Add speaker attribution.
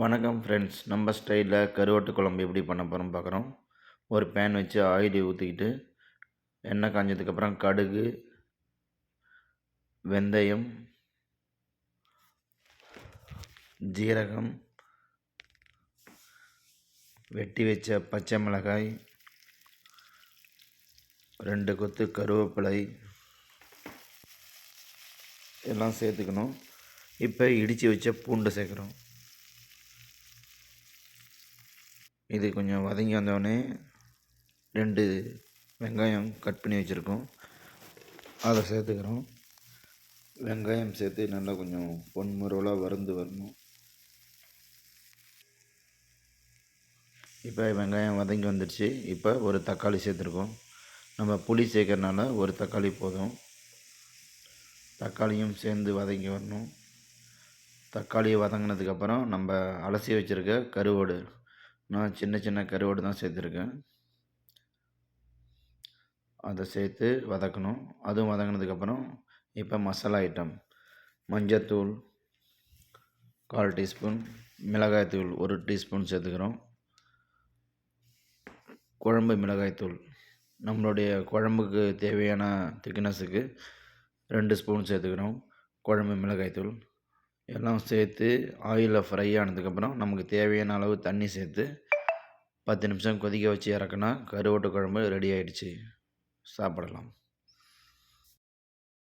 Speaker 1: வணக்கம் ஃப்ரெண்ட்ஸ், நம்ம ஸ்டைலில் கருவாட்டு குழம்பு எப்படி பண்ண போகிறோம் பார்க்குறோம். ஒரு பேன் வச்சு ஆயில் ஊற்றிக்கிட்டு எண்ணெய் காஞ்சதுக்கப்புறம் கடுகு, வெந்தயம், ஜீரகம், வெட்டி வச்ச பச்சை மிளகாய், 2 கொத்து கருவேப்பிலை எல்லாம் சேர்த்துக்கணும். இப்போ இடித்து வச்ச பூண்டு சேர்க்குறோம். இது கொஞ்சம் வதங்கி வந்தோடனே 2 வெங்காயம் கட் பண்ணி வச்சுருக்கோம், அதை சேர்த்துக்கிறோம். வெங்காயம் சேர்த்து நல்லா கொஞ்சம் பொன்முருவலாக வறுந்து வரணும். இப்போ வெங்காயம் வதங்கி வந்துடுச்சு. இப்போ ஒரு தக்காளி சேர்த்துருக்கோம். நம்ம புளி சேர்க்கறனால ஒரு தக்காளி போதும். தக்காளியும் சேர்ந்து வதங்கி வரணும். தக்காளியை வதங்கினதுக்கப்புறம் நம்ம அலசி வச்சுருக்க கருவாடு, நான் சின்ன சின்ன கருவாடு தான் சேர்த்துருக்கேன், அதை சேர்த்து வதக்கணும். அதுவும் வதங்கினதுக்கப்புறம் இப்போ மசாலா ஐட்டம், மஞ்சத்தூள் 1/4 டீஸ்பூன், மிளகாய்த்தூள் 1 டீஸ்பூன் சேர்த்துக்கிறோம். குழம்பு மிளகாய்த்தூள் நம்மளுடைய குழம்புக்கு தேவையான திக்னஸுக்கு 2 ஸ்பூன் சேர்த்துக்கிறோம். குழம்பு மிளகாய்த்தூள் எல்லாம் சேர்த்து ஆயிலில் ஃப்ரை ஆனதுக்கப்புறம் நமக்கு தேவையான அளவு தண்ணி சேர்த்து 10 நிமிஷம் கொதிக்க வச்சு இறக்குனா கருவாட்டு குழம்பு ரெடி ஆகிடுச்சு. சாப்பிடலாம்.